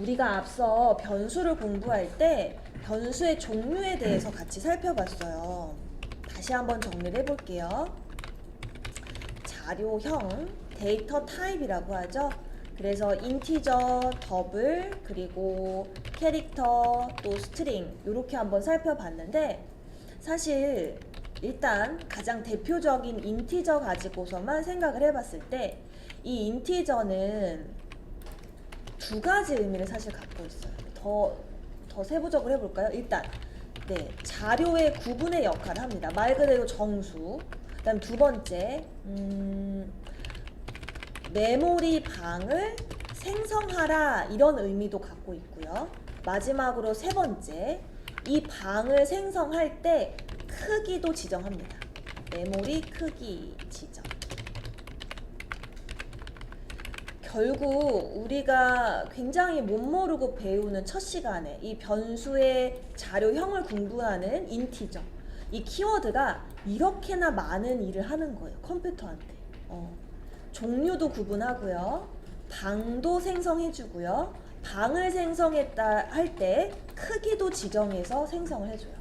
우리가 앞서 변수를 공부할 때 변수의 종류에 대해서 같이 살펴봤어요. 다시 한번 정리를 해볼게요. 자료형, 데이터 타입이라고 하죠. 그래서 인티저, 더블, 그리고 캐릭터, 또 스트링 이렇게 한번 살펴봤는데 사실 일단 가장 대표적인 인티저 가지고서만 생각을 해봤을 때 이 인티저는 두 가지 의미를 사실 갖고 있어요. 더 세부적으로 해볼까요? 일단 자료의 구분의 역할을 합니다. 말 그대로 정수. 그다음 두 번째 메모리 방을 생성하라 이런 의미도 갖고 있고요. 마지막으로 세 번째 이 방을 생성할 때 크기도 지정합니다. 메모리 크기 지정. 결국 우리가 굉장히 못 모르고 배우는 첫 시간에 이 변수의 자료형을 공부하는 인티저 이 키워드가 이렇게나 많은 일을 하는 거예요. 컴퓨터한테. 종류도 구분하고요. 방도 생성해주고요. 방을 생성했다 할 때 크기도 지정해서 생성을 해줘요.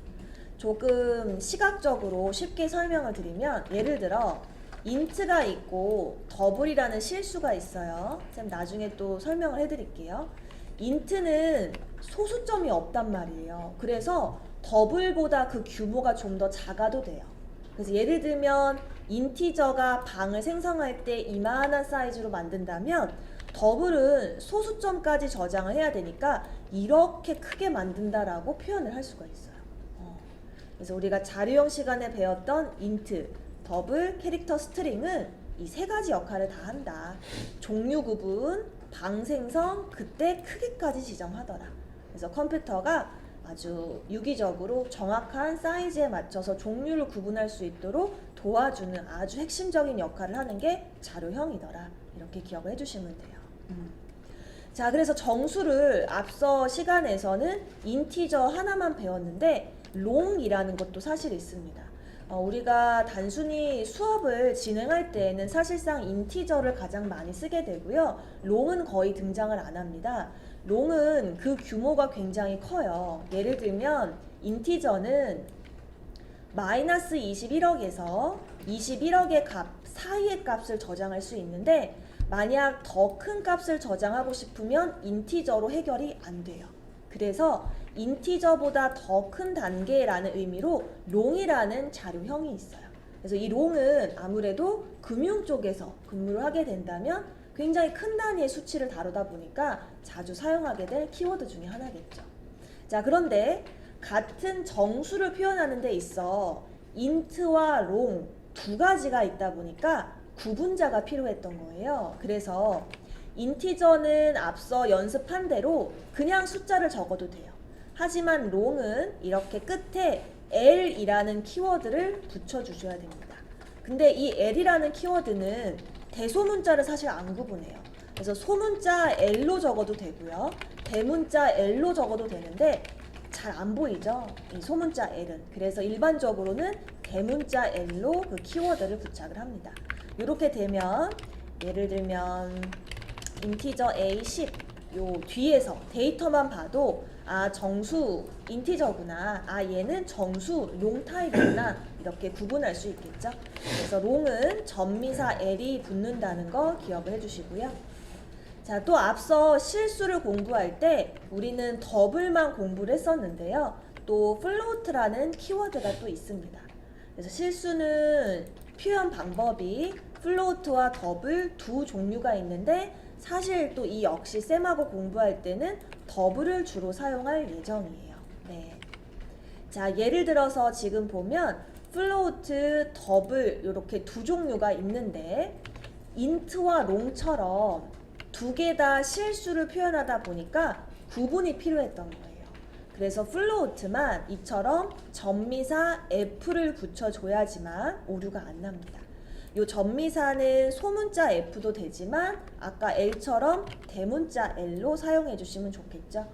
조금 시각적으로 쉽게 설명을 드리면 예를 들어 인트가 있고 더블이라는 실수가 있어요. 쌤 나중에 또 설명을 해드릴게요. 인트는 소수점이 없단 말이에요. 그래서 더블보다 그 규모가 좀 더 작아도 돼요. 그래서 예를 들면 인티저가 방을 생성할 때 이만한 사이즈로 만든다면 더블은 소수점까지 저장을 해야 되니까 이렇게 크게 만든다라고 표현을 할 수가 있어요. 그래서 우리가 자료형 시간에 배웠던 인트, 더블, 캐릭터, 스트링은 이 세 가지 역할을 다 한다. 종류 구분, 방 생성, 그때 크기까지 지정하더라. 그래서 컴퓨터가 아주 유기적으로 정확한 사이즈에 맞춰서 종류를 구분할 수 있도록 도와주는 아주 핵심적인 역할을 하는 게 자료형이더라. 이렇게 기억을 해주시면 돼요. 자, 그래서 정수를 앞서 시간에서는 인티저 하나만 배웠는데 롱이라는 것도 사실 있습니다. 우리가 단순히 수업을 진행할 때에는 사실상 인티저를 가장 많이 쓰게 되고요. 롱은 거의 등장을 안 합니다. 롱은 그 규모가 굉장히 커요. 예를 들면 인티저는 마이너스 21억에서 21억의 값 사이의 값을 저장할 수 있는데 만약 더 큰 값을 저장하고 싶으면 인티저로 해결이 안 돼요. 그래서 인티저보다 더 큰 단계라는 의미로 롱이라는 자료형이 있어요. 그래서 이 롱은 아무래도 금융 쪽에서 근무를 하게 된다면 굉장히 큰 단위의 수치를 다루다 보니까 자주 사용하게 될 키워드 중에 하나겠죠. 자, 그런데 같은 정수를 표현하는 데 있어 인트와 롱 두 가지가 있다 보니까 구분자가 필요했던 거예요. 그래서 인티저는 앞서 연습한 대로 그냥 숫자를 적어도 돼요. 하지만 롱은 이렇게 끝에 L이라는 키워드를 붙여주셔야 됩니다. 근데 이 L이라는 키워드는 대소문자를 사실 안 구분해요. 그래서 소문자 L로 적어도 되고요. 대문자 L로 적어도 되는데 잘 안 보이죠? 이 소문자 L은. 그래서 일반적으로는 대문자 L로 그 키워드를 부착을 합니다. 이렇게 되면 예를 들면 인티저 A10 요 뒤에서 데이터만 봐도 아 정수 인티저구나, 아 얘는 정수 롱 타입이구나 이렇게 구분할 수 있겠죠. 그래서 롱은 전미사 L이 붙는다는 거 기억을 해주시고요. 자, 또 앞서 실수를 공부할 때 우리는 더블만 공부를 했었는데요. 또 플로트라는 키워드가 또 있습니다. 그래서 실수는 표현 방법이 플로트와 더블 두 종류가 있는데 사실 또 이 역시 쌤하고 공부할 때는 더블을 주로 사용할 예정이에요. 네. 자, 예를 들어서 지금 보면 플로트, 더블 이렇게 두 종류가 있는데 인트와 롱처럼 두 개 다 실수를 표현하다 보니까 구분이 필요했던 거예요. 그래서 플로트만 이처럼 전미사 F를 붙여줘야지만 오류가 안 납니다. 요 전미사는 소문자 F도 되지만 아까 L처럼 대문자 L로 사용해 주시면 좋겠죠.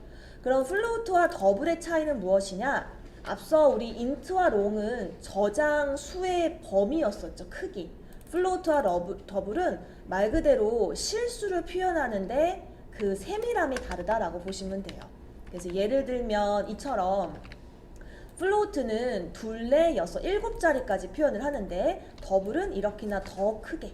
그럼 플로트와 더블의 차이는 무엇이냐? 앞서 우리 인트와 롱은 저장 수의 범위였었죠. 크기. 플로트와 더블은 말 그대로 실수를 표현하는데 그 세밀함이 다르다라고 보시면 돼요. 그래서 예를 들면 이처럼 플로트는 둘레, 여섯, 일곱 자리까지 표현을 하는데 더블은 이렇게나 더 크게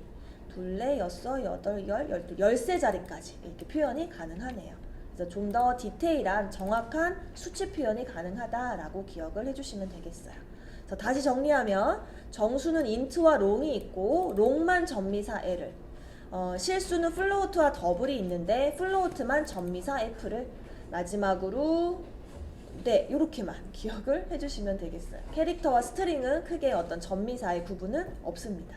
둘레, 여섯, 여덟, 열, 열둘, 열세 자리까지 이렇게 표현이 가능하네요. 그래서 좀 더 디테일한 정확한 수치 표현이 가능하다라고 기억을 해주시면 되겠어요. 그래서 다시 정리하면 정수는 int와 long이 있고 long만 전미사 L을 실수는 플로트와 더블이 있는데 플로트만 전미사 F를 마지막으로 네, 이렇게만 기억을 해주시면 되겠어요. 캐릭터와 스트링은 크게 어떤 전미사의 구분은 없습니다.